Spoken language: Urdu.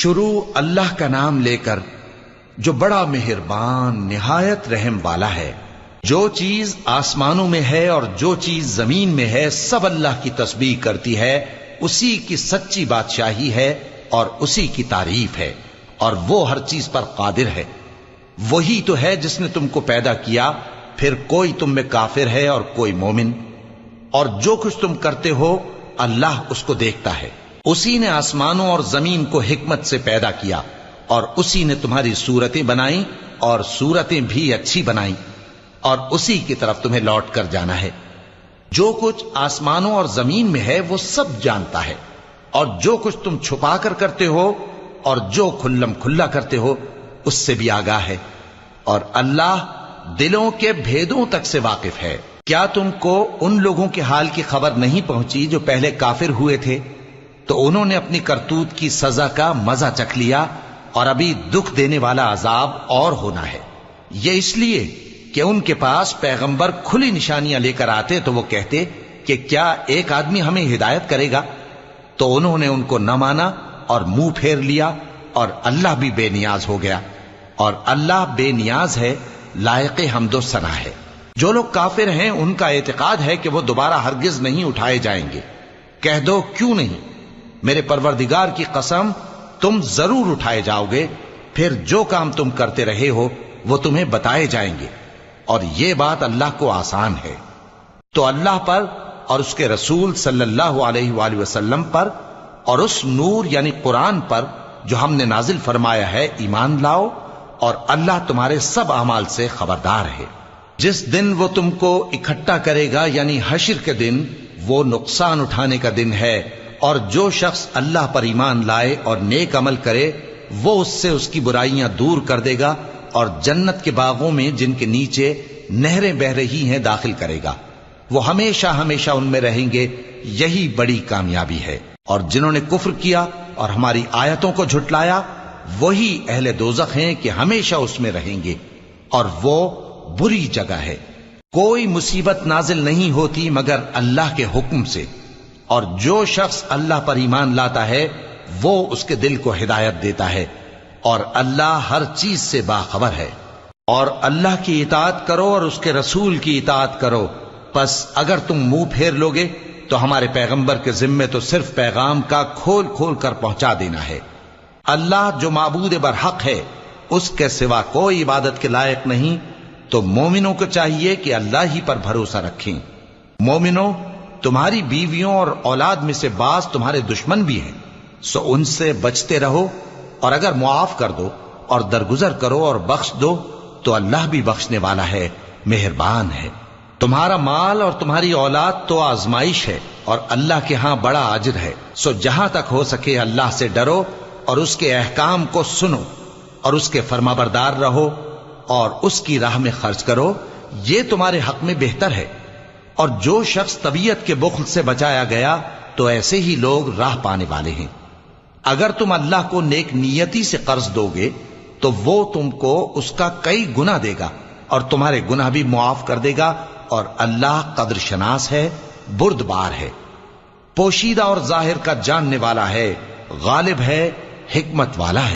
شروع اللہ کا نام لے کر جو بڑا مہربان نہایت رحم والا ہے۔ جو چیز آسمانوں میں ہے اور جو چیز زمین میں ہے سب اللہ کی تسبیح کرتی ہے، اسی کی سچی بادشاہی ہے اور اسی کی تعریف ہے، اور وہ ہر چیز پر قادر ہے۔ وہی تو ہے جس نے تم کو پیدا کیا، پھر کوئی تم میں کافر ہے اور کوئی مومن، اور جو کچھ تم کرتے ہو اللہ اس کو دیکھتا ہے۔ اسی نے آسمانوں اور زمین کو حکمت سے پیدا کیا، اور اسی نے تمہاری صورتیں بنائیں اور صورتیں بھی اچھی بنائیں، اور اسی کی طرف تمہیں لوٹ کر جانا ہے۔ جو کچھ آسمانوں اور زمین میں ہے وہ سب جانتا ہے، اور جو کچھ تم چھپا کر کرتے ہو اور جو کھلم کھلا کرتے ہو اس سے بھی آگاہ ہے، اور اللہ دلوں کے بھیدوں تک سے واقف ہے۔ کیا تم کو ان لوگوں کے حال کی خبر نہیں پہنچی جو پہلے کافر ہوئے تھے؟ تو انہوں نے اپنی کرتوت کی سزا کا مزہ چکھ لیا، اور ابھی دکھ دینے والا عذاب اور ہونا ہے۔ یہ اس لیے کہ ان کے پاس پیغمبر کھلی نشانیاں لے کر آتے تو وہ کہتے کہ کیا ایک آدمی ہمیں ہدایت کرے گا؟ تو انہوں نے ان کو نہ مانا اور منہ پھیر لیا، اور اللہ بھی بے نیاز ہو گیا، اور اللہ بے نیاز ہے، لائق حمد و ثنا ہے۔ جو لوگ کافر ہیں ان کا اعتقاد ہے کہ وہ دوبارہ ہرگز نہیں اٹھائے جائیں گے۔ کہہ دو کیوں نہیں؟ میرے پروردگار کی قسم تم ضرور اٹھائے جاؤ گے، پھر جو کام تم کرتے رہے ہو وہ تمہیں بتائے جائیں گے، اور یہ بات اللہ کو آسان ہے۔ تو اللہ پر اور اس کے رسول صلی اللہ علیہ وآلہ وسلم پر اور اس نور یعنی قرآن پر جو ہم نے نازل فرمایا ہے ایمان لاؤ، اور اللہ تمہارے سب اعمال سے خبردار ہے۔ جس دن وہ تم کو اکٹھا کرے گا یعنی حشر کے دن، وہ نقصان اٹھانے کا دن ہے، اور جو شخص اللہ پر ایمان لائے اور نیک عمل کرے وہ اس سے اس کی برائیاں دور کر دے گا، اور جنت کے باغوں میں جن کے نیچے نہریں بہ رہی ہیں داخل کرے گا۔ وہ ہمیشہ ہمیشہ ان میں رہیں گے، یہی بڑی کامیابی ہے۔ اور جنہوں نے کفر کیا اور ہماری آیتوں کو جھٹلایا وہی اہل دوزخ ہیں کہ ہمیشہ اس میں رہیں گے، اور وہ بری جگہ ہے۔ کوئی مصیبت نازل نہیں ہوتی مگر اللہ کے حکم سے، اور جو شخص اللہ پر ایمان لاتا ہے وہ اس کے دل کو ہدایت دیتا ہے، اور اللہ ہر چیز سے باخبر ہے۔ اور اللہ کی اطاعت کرو اور اس کے رسول کی اطاعت کرو، پس اگر تم منہ پھیر لوگے تو ہمارے پیغمبر کے ذمے تو صرف پیغام کا کھول کھول کر پہنچا دینا ہے۔ اللہ جو معبود برحق ہے اس کے سوا کوئی عبادت کے لائق نہیں، تو مومنوں کو چاہیے کہ اللہ ہی پر بھروسہ رکھیں۔ مومنوں، تمہاری بیویوں اور اولاد میں سے بعض تمہارے دشمن بھی ہیں، سو ان سے بچتے رہو، اور اگر معاف کر دو اور درگزر کرو اور بخش دو تو اللہ بھی بخشنے والا ہے، مہربان ہے۔ تمہارا مال اور تمہاری اولاد تو آزمائش ہے، اور اللہ کے ہاں بڑا اجر ہے، سو جہاں تک ہو سکے اللہ سے ڈرو اور اس کے احکام کو سنو، اور اس کے فرمانبردار رہو، اور اس کی راہ میں خرچ کرو، یہ تمہارے حق میں بہتر ہے۔ اور جو شخص طبیعت کے بخل سے بچایا گیا تو ایسے ہی لوگ راہ پانے والے ہیں۔ اگر تم اللہ کو نیک نیتی سے قرض دو گے تو وہ تم کو اس کا کئی گنا دے گا، اور تمہارے گناہ بھی معاف کر دے گا، اور اللہ قدر شناس ہے، بردبار ہے، پوشیدہ اور ظاہر کا جاننے والا ہے، غالب ہے، حکمت والا ہے۔